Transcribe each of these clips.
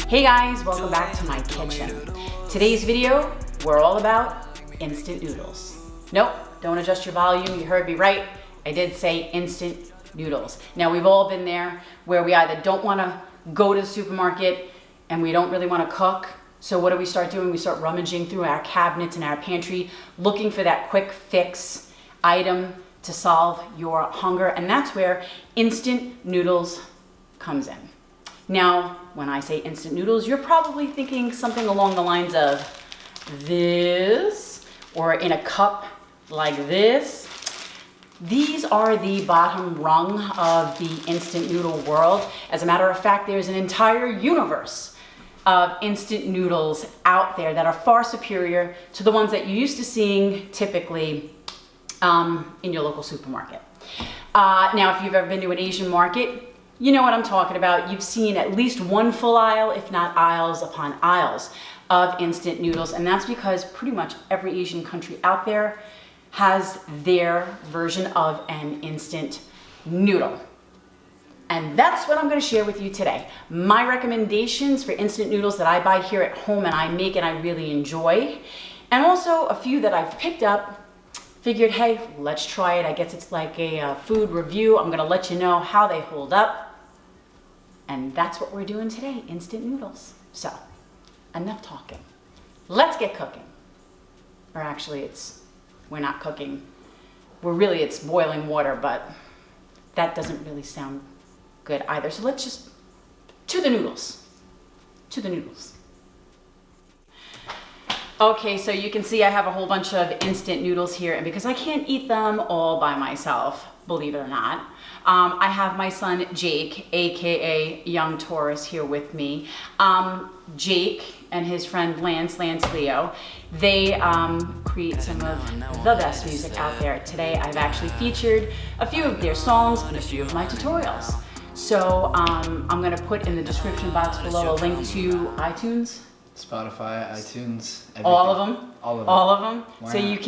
Hey guys, welcome back to my kitchen. Today's video, we're all about instant noodles. Nope, don't adjust your volume, you heard me right. I did say instant noodles. Now we've all been there where we either don't want to go to the supermarket and we don't really want to cook. So what do we start doing? We start rummaging through our cabinets and our pantry, looking for that quick fix item to solve your hunger. And that's where instant noodles comes in. Now, when I say instant noodles, you're probably thinking something along the lines of this, or in a cup like this. These are the bottom rung of the instant noodle world. As a matter of fact, there's an entire universe of instant noodles out there that are far superior to the ones that you're used to seeing typically in your local supermarket. Now, if you've ever been to an Asian market, you know what I'm talking about. You've seen at least one full aisle, if not aisles upon aisles of instant noodles. And that's because pretty much every Asian country out there has their version of an instant noodle. And that's what I'm gonna share with you today. My recommendations for instant noodles that I buy here at home and I make and I really enjoy. And also a few that I've picked up. Figured, hey, let's try it. I guess it's like a food review. I'm gonna let you know how they hold up. And that's what we're doing today, instant noodles. So, enough talking. Let's get cooking. Or actually, we're not cooking. It's boiling water, but that doesn't really sound good either. So let's just, to the noodles. To the noodles. Okay, so you can see I have a whole bunch of instant noodles here, and because I can't eat them all by myself, believe it or not, I have my son Jake, aka Young Taurus, here with me. Jake and his friend Lance Leo, they create some of the best music out there. Today I've actually featured a few of their songs and a few of my tutorials. So I'm gonna put in the description box below a link to iTunes, Spotify, iTunes, everything. All of them. All of them. Wow. So you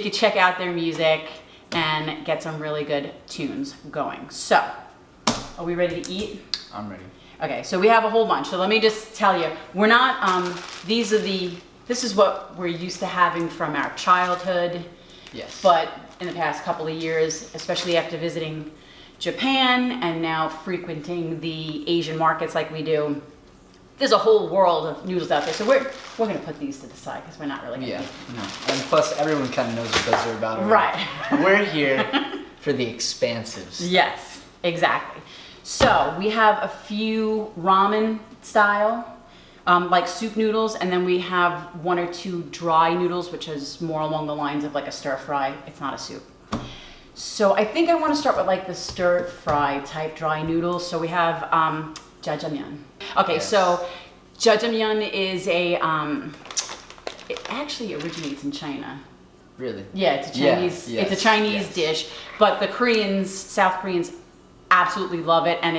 can check out their music and get some really good tunes going. So, are we ready to eat? I'm ready. Okay, so we have a whole bunch. So let me just tell you, we're not, this is what we're used to having from our childhood. Yes. But in the past couple of years, especially after visiting Japan and now frequenting the Asian markets like we do, there's a whole world of noodles out there. So we're gonna put these to the side because we're not really gonna eat. No. And plus everyone kind of knows what those are about. Right. We're here for the expansives. Yes, exactly. So we have a few ramen style, like soup noodles, and then we have one or two dry noodles, which is more along the lines of like a stir fry. It's not a soup. So I think I want to start with like the stir fry type dry noodles. So we have jjajangmyeon. Okay, yes. So jjajangmyeon is it actually originates in China. Really? Yeah, it's a Chinese, it's a Chinese dish, but the Koreans, South Koreans absolutely love it, and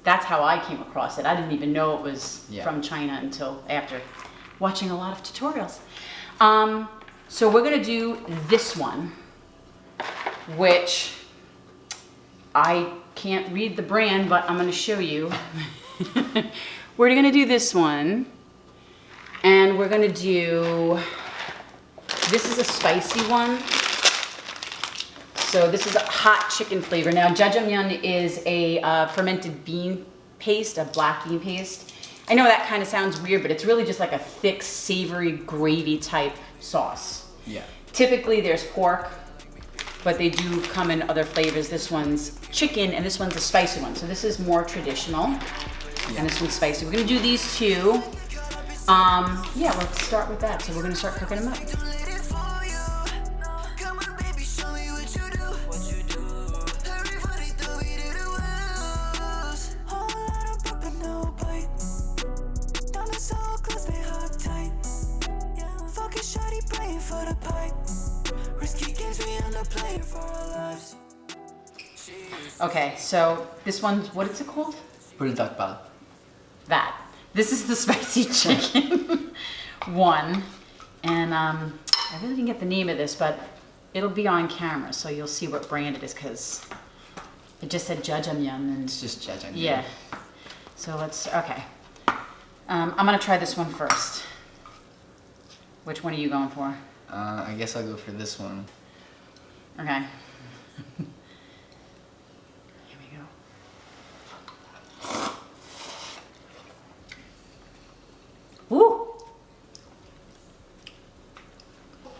that's how I came across it. I didn't even know it was from China until after watching a lot of tutorials. So we're gonna do this one, which I can't read the brand, but I'm gonna show you. We're gonna do this one, and we're gonna do, this is a spicy one. So this is a hot chicken flavor. Now jjajangmyeon is a fermented bean paste, a black bean paste. I know that kind of sounds weird, but it's really just like a thick, savory, gravy type sauce. Yeah. Typically there's pork, but they do come in other flavors. This one's chicken, and this one's a spicy one. So this is more traditional, and this one's spicy. We're gonna do these two. Yeah, let's start with that. So we're gonna start cooking them up. Okay, so this one's, what is it called? Buldak. That. This is the spicy chicken one. And I really didn't get the name of this, but it'll be on camera, so you'll see what brand it is, because it just said jjajangmyeon. And it's just jjajangmyeon. Yeah. So okay. I'm gonna try this one first. Which one are you going for? I guess I'll go for this one. Okay. Here we go. Woo!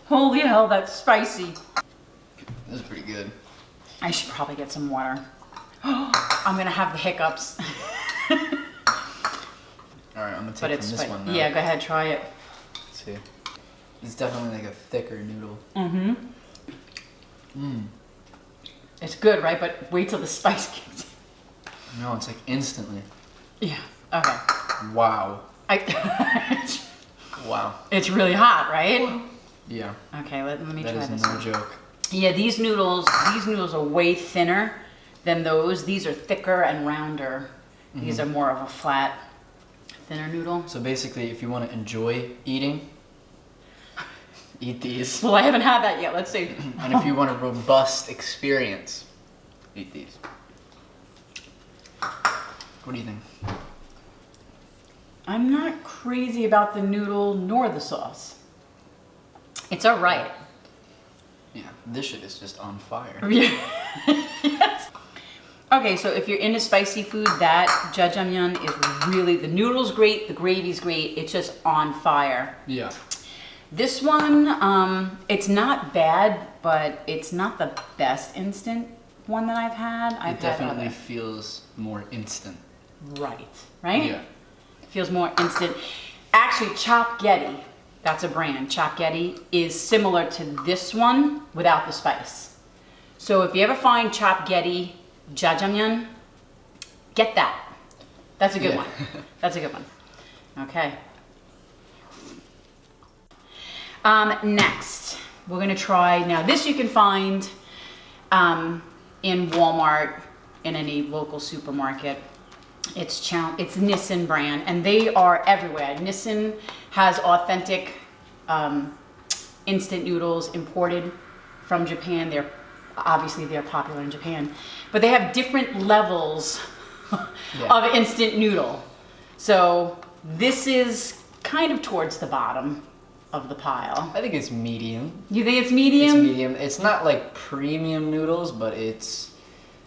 Holy hell, that's spicy. This is pretty good. I should probably get some water. I'm gonna have the hiccups. Alright, I'm gonna take from this one now. Yeah, go ahead, try it. Let's see. It's definitely like a thicker noodle. Mm-hmm. It's good, right? But wait till the spice kicks in. No, it's like instantly. Yeah, okay. Wow. Wow. It's really hot, right? Yeah. Okay, let me try this. That is no joke. Yeah, these noodles are way thinner than those. These are thicker and rounder. These are more of a flat, thinner noodle. So basically, if you want to enjoy eating, eat these. Well, I haven't had that yet. Let's see. And if you want a robust experience, eat these. What do you think? I'm not crazy about the noodle nor the sauce. It's all right. Yeah, this shit is just on fire. Yes. Okay, so if you're into spicy food, that jjajangmyeon is really, the noodle's great, the gravy's great, it's just on fire. Yeah. This one, it's not bad, but it's not the best instant one that I've had. It definitely feels more instant. Right? Yeah. Feels more instant. Actually, Chopgetti, that's a brand. Chopgetti is similar to this one without the spice. So if you ever find Chopgetti jjajangmyeon, get that. That's a good one. That's a good one. Okay. Next, we're gonna try, now this you can find in Walmart, in any local supermarket. It's Nissin brand, and they are everywhere. Nissin has authentic instant noodles imported from Japan. Obviously they're popular in Japan, but they have different levels of instant noodle. So this is kind of towards the bottom of the pile. I think it's medium. You think it's medium? It's medium. It's not like premium noodles, but it's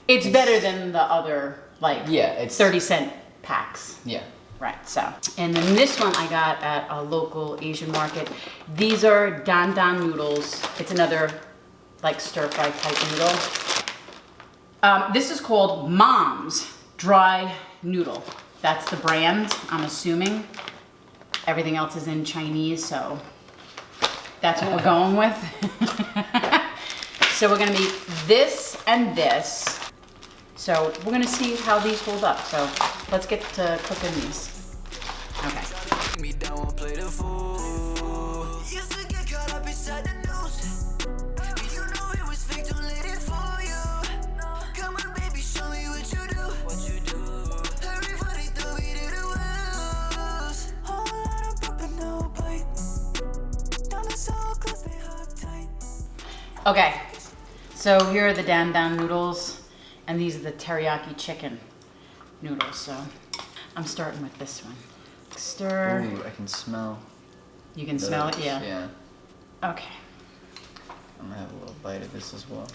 better than the other, like, it's 30-cent packs. Yeah. Right, so. And then this one I got at a local Asian market. These are dan noodles. It's another like stir-fry type noodle. This is called Mom's Dry Noodle. That's the brand, I'm assuming. Everything else is in Chinese, so that's what we're going with. So we're gonna need this and this. So we're gonna see how these hold up. So let's get to cooking these. Okay. Okay, so here are the dan noodles, and these are the teriyaki chicken noodles. So I'm starting with this one. Stir. Ooh, I can smell. You can smell it, yeah. Yeah. Okay. I'm gonna have a little bite of this as well.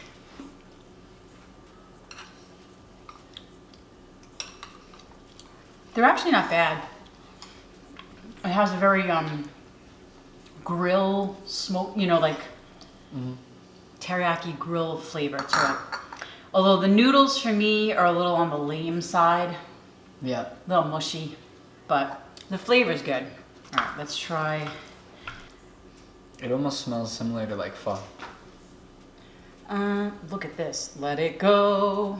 They're actually not bad. It has a very grill smoke, like teriyaki grill flavor to it. Although the noodles for me are a little on the lame side. Yeah. A little mushy, but the flavor's good. All right, let's try. It almost smells similar to like pho. Look at this. Let it go.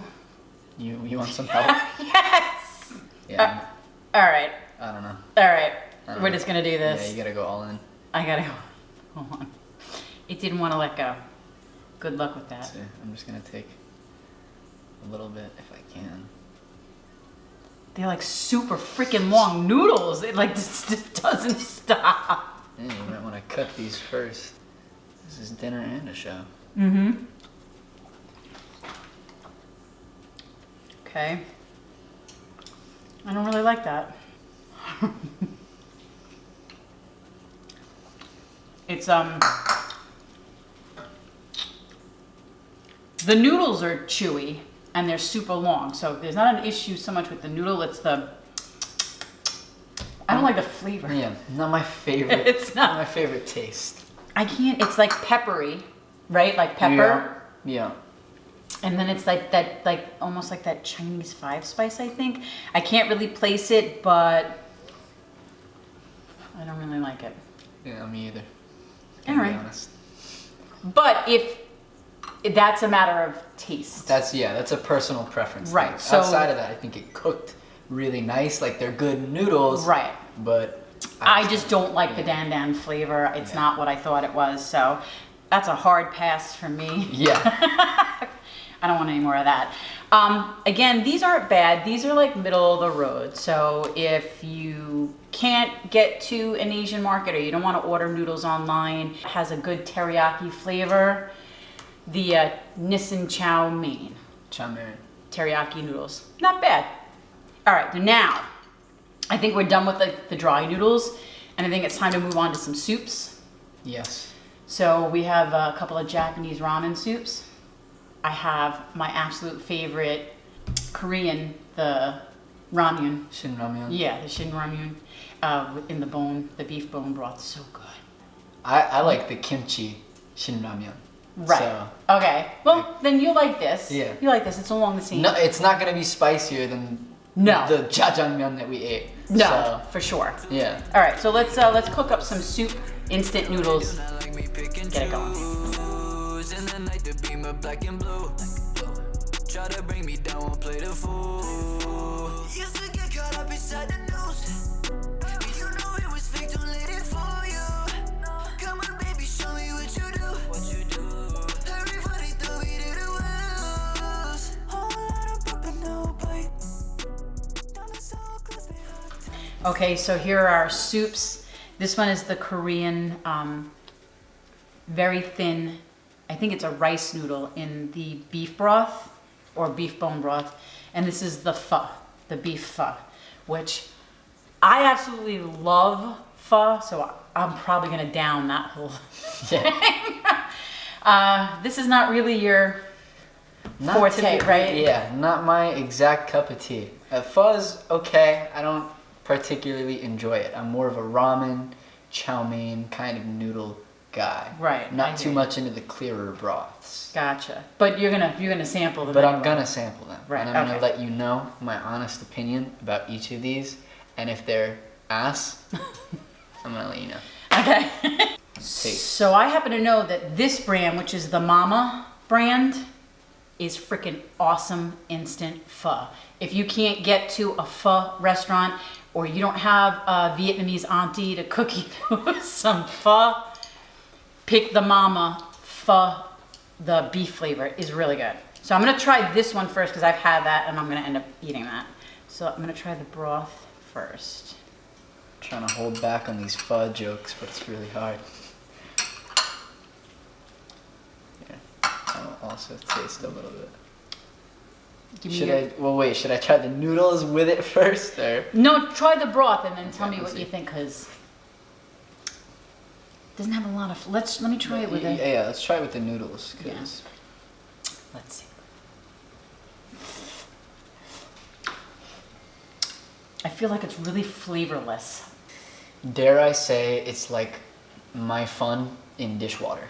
You want some help? Yes. Yeah. All right. I don't know. All right. I We're just gonna do this. Yeah, you gotta go all in. I gotta go. Hold on. It didn't want to let go. Good luck with that. Let's see. I'm just gonna take a little bit if I can. They're like super freaking long noodles. It like just doesn't stop. Yeah, you might want to cut these first. This is dinner and a show. Mm-hmm. Okay. I don't really like that. It's the noodles are chewy and they're super long, so there's not an issue so much with the noodle. It's the I don't like the flavor. Yeah, not my favorite. It's not my favorite taste. I can't. It's like peppery, right? Like pepper. Yeah. And then it's like that, like almost like that Chinese 5 spice, I think. I can't really place it, but I don't really like it. Yeah, me either. All To right. be honest. But if that's a matter of taste. That's a personal preference. Right, thing. so- Outside of that, I think it cooked really nice. Like they're good noodles. Right. But I just don't like the dan dan flavor. It's not what I thought it was. So that's a hard pass for me. Yeah. I don't want any more of that. Again, these aren't bad. These are like middle of the road. So if you can't get to an Asian market or you don't want to order noodles online, it has a good teriyaki flavor. The Nissin chow mein Chow mein. teriyaki noodles, not bad. All right, now I think we're done with the dry noodles, and I think it's time to move on to some soups. Yes. So we have a couple of Japanese ramen soups. I have my absolute favorite Korean, the ramyun. Shin ramyun. Yeah, the shin ramyun in the beef bone broth. So good. I like the kimchi shin ramyun. Right. So, Okay. Well, then you like this. Yeah. You like this. It's along the same. no, it's not gonna be spicier than No. the jjajangmyeon that we ate. No, So, for sure. yeah. All right, so let's cook up some soup, instant noodles. Get it going. In the night, the beam of black and blue. Try to bring me down, won't play the fool. Used to get caught up inside the news. You know it was fake, don't let it fool you. Come on, baby, show me what you do. Everybody throw me to the wolves. Whole lot of popping, no bite. Down the so close behind. Okay, so here are our soups. This one is the Korean, very thin, I think it's a rice noodle in the beef broth or beef bone broth. And this is the pho, the beef pho, which I absolutely love pho, so I'm probably gonna down that whole Yeah. thing. This is not really your forte, typically- right? Yeah, not my exact cup of tea. Pho is okay. I don't particularly enjoy it. I'm more of a ramen, chow mein kind of noodle guy. Right, I Not too hear you. much into the clearer broths. Gotcha. But you're gonna sample them. But I'm anyway. gonna sample them. Right, And I'm okay. gonna let you know my honest opinion about each of these. And if they're ass, I'm gonna let you know. Okay. Taste. So I happen to know that this brand, which is the Mama brand, is freaking awesome instant pho. If you can't get to a pho restaurant or you don't have a Vietnamese auntie to cook you some pho, pick the Mama pho. The beef flavor is really good. So I'm gonna try this one first because I've had that and I'm gonna end up eating that. So I'm gonna try the broth first. Trying to hold back on these pho jokes, but it's really hard. Yeah, I'll also taste a little bit. Give me Should your- I? Well, wait. Should I try the noodles with it first, or? No, try the broth and then tell Okay, me let's what you see. think, because it doesn't have a lot of. Let me try it with yeah, it. yeah, let's try it with the noodles, cause Let's see. I feel like it's really flavorless. dare I say it's like my fun in dishwater.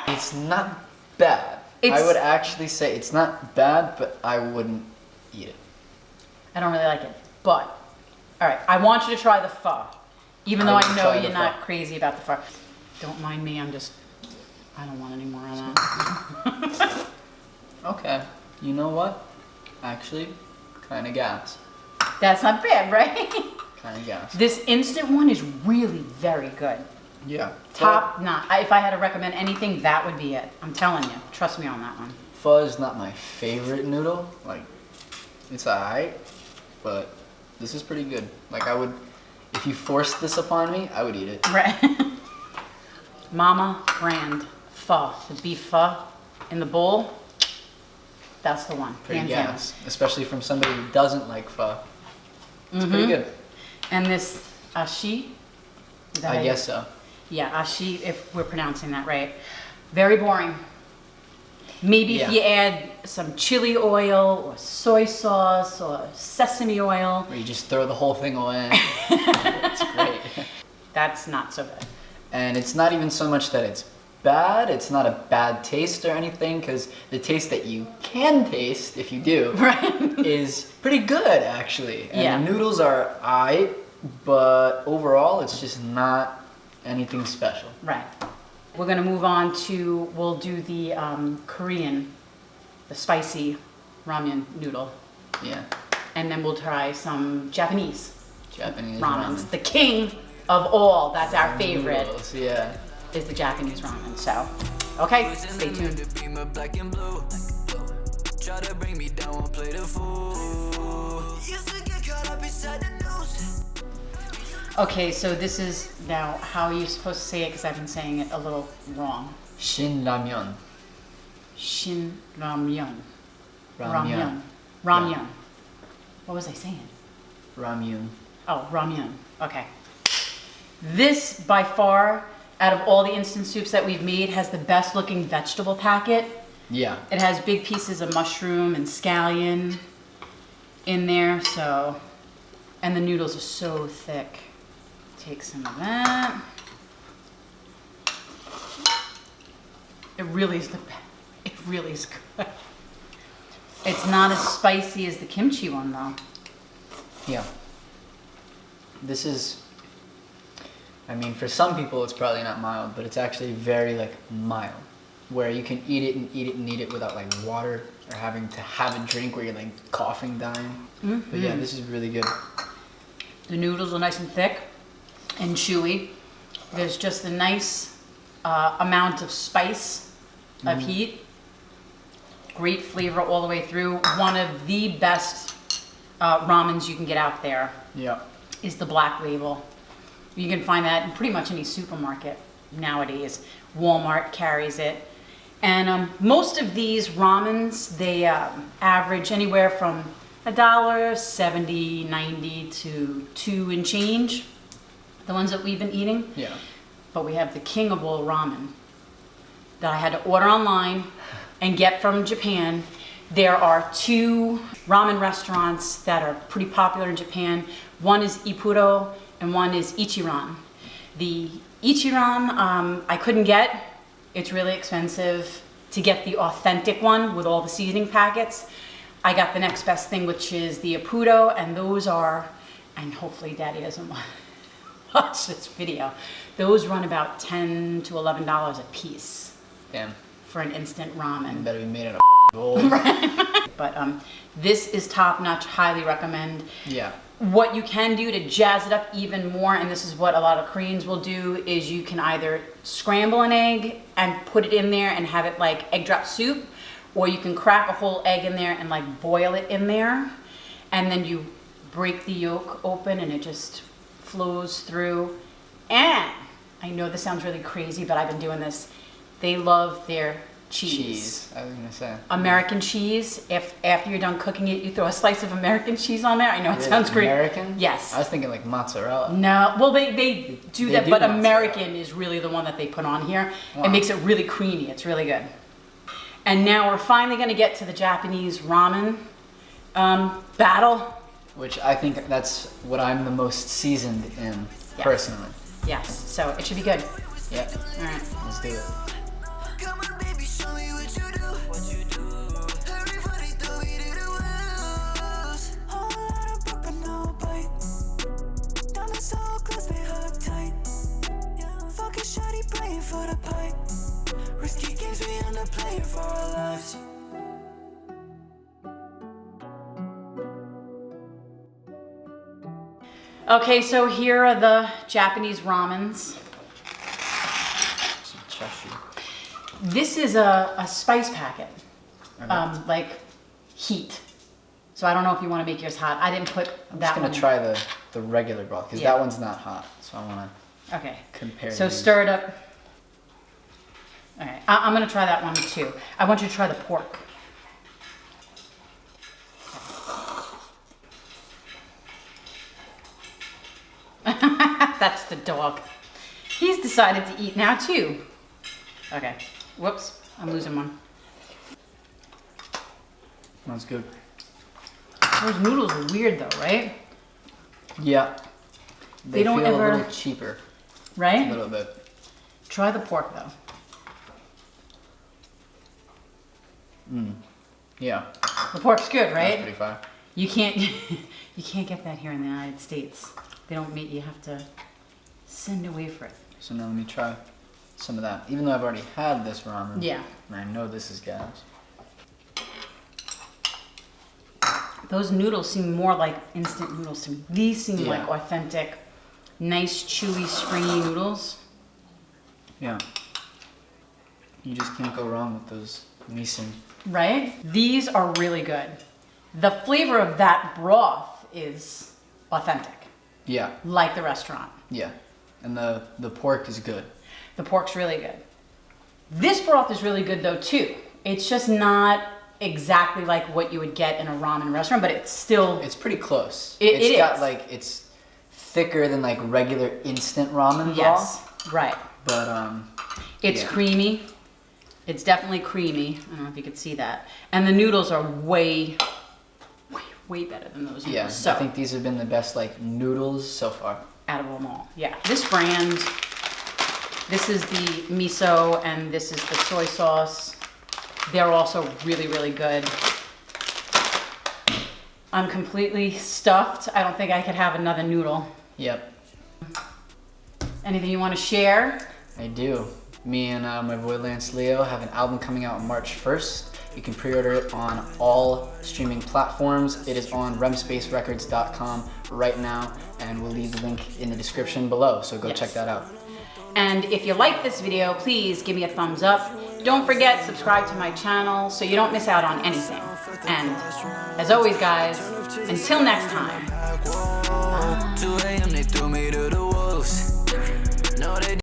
It's not bad. I It's- would actually say it's not bad, but I wouldn't eat it. I don't really like it, but all right. I want you to try the pho, even though I I will know try the you're pho. not crazy about the pho. Don't mind me. I don't want any more of that. Okay. You know what? Actually, kind of gas. That's not bad, right? Kind of gas. This instant one is really very good. Yeah. Top notch. If I had to recommend anything, that would be it. I'm telling you. Trust me on that one. Pho is not my favorite noodle. Like, it's alright, but this is pretty good. Like, I would, if you forced this upon me, I would eat it. Right. Mama brand pho. The beef pho in the bowl. That's the one. Pretty hands down. gas. Especially from somebody who doesn't like pho. It's pretty good. And this Assi I guess so. Yeah, ashi, if we're pronouncing that right. Very boring. Maybe if you add some chili oil or soy sauce or sesame oil. Or you just throw the whole thing away. It's great. That's not so good. And it's not even so much that it's bad. It's not a bad taste or anything, because the taste that you can taste, if you do, is pretty good actually. And the noodles are aight, but overall it's just not anything special. Right. We're gonna move on to, we'll do the Korean, the spicy ramyun noodle. Yeah. And then we'll try some Japanese Japanese ramens. ramen. The king of all, that's our favorite, Noodles, yeah. is the Japanese ramen. So, okay, stay tuned. Black and blue. Try to bring me down, won't play the fool. Used to get caught up inside the news. Okay, so this is now, how are you supposed to say it? Because I've been saying it a little wrong. Shin ramyun. Shin ramyun. Ramyun. Ramyun. Yeah. What was I saying? Ramyun. Oh, ramyun. Okay. This, by far, out of all the instant soups that we've made, has the best looking vegetable packet. Yeah. It has big pieces of mushroom and scallion in there, so, and the noodles are so thick. Take some of that. It really is it really is good. It's not as spicy as the kimchi one though. Yeah. This is, I mean, for some people it's probably not mild, but it's actually very like mild, where you can eat it and eat it and eat it without like water or having to have a drink where you're like coughing, dying. But yeah, this is really good. The noodles are nice and thick and chewy. There's just a nice amount of spice, of heat. Great flavor all the way through. One of the best ramens you can get out there Yeah. is the Black Label. You can find that in pretty much any supermarket nowadays. Walmart carries it. And most of these ramens, they average anywhere from $1.70, 90 to $2 and change. The ones that we've been eating. Yeah. But we have the king of all ramen that I had to order online and get from Japan. There are two ramen restaurants that are pretty popular in Japan. One is Ippudo and one is Ichiran. The Ichiran I couldn't get. It's really expensive to get the authentic one with all the seasoning packets. I got the next best thing, which is the Ippudo, and those are, and hopefully Daddy doesn't watch this video, those run about $10 to $11 a piece. Damn. For an instant ramen. Better be made out of gold. But this is top notch, highly recommend. Yeah. What you can do to jazz it up even more, and this is what a lot of Koreans will do, is you can either scramble an egg and put it in there and have it like egg drop soup, or you can crack a whole egg in there and like boil it in there, and then you break the yolk open and it just flows through. And I know this sounds really crazy, but I've been doing this. They love their cheese. I was gonna say. American cheese. If after you're done cooking it, you throw a slice of American cheese on there. I know it sounds great. American? Yes. I was thinking like mozzarella. No, well they do They that, do but mozzarella. American is really the one that they put on here. Wow. It makes it really creamy. It's really good. And now we're finally going to get to the Japanese ramen battle. Which I think that's what I'm the most seasoned in, personally. Yes, so it should be good. Yeah. All right. Let's do it. Come on, baby, show me what you do. Everybody throw me to the wolves. Whole lot of broke, but no bite. Diamonds so close, they hug tight. Fucking shawty playing for the pipe. Risky games, we end up playing for our lives. Okay, so here are the Japanese ramens. Some chashu. This is a spice packet, Okay. like heat. So I don't know if you want to make yours hot. I didn't put I'm that just gonna one. try the regular broth because Yeah. that one's not hot. So I wanna Okay. compare. So these. stir it up. All right, I'm gonna try that one too. I want you to try the pork. That's the dog. He's decided to eat now too. Okay, whoops, I'm losing one. That's good. Those noodles are weird though, right? Yeah. They don't feel ever- a little cheaper. A Right? little bit. Try the pork though. Yeah. The pork's good, That's right? pretty fire. You can't you can't get that here in the United States. They don't make you have to send away for it. So now let me try some of that. Even though I've already had this ramen. Yeah. And I know this is gas. Those noodles seem more like instant noodles to me. These seem Yeah. like authentic, nice, chewy, springy noodles. Yeah. You just can't go wrong with those Nissin. Right? These are really good. The flavor of that broth is authentic, Yeah. like the restaurant. Yeah. And the pork is good. The pork's really good. This broth is really good though too. It's just not exactly like what you would get in a ramen restaurant, but it's still, It's pretty close. It It's got is. like, it's thicker than like regular instant ramen broth. yes, right. But It's Yeah. creamy. It's definitely creamy. I don't know if you could see that. And the noodles are way better than those noodles. yeah, So, I think these have been the best like noodles so far. out of them all. Yeah. This brand, this is the miso and this is the soy sauce. They're also really, really good. I'm completely stuffed. I don't think I could have another noodle. Yep, Anything you want to share? I do. Me and my boy Lance Leo have an album coming out on March 1st. You can pre-order it on all streaming platforms. It is on remspacerecords.com right now, and we'll leave the link in the description below, so go Yes. check that out. And if you like this video, please give me a thumbs up. Don't forget, subscribe to my channel so you don't miss out on anything. And as always, guys, until next time. 2 a.m. they threw me to the wolves. No, they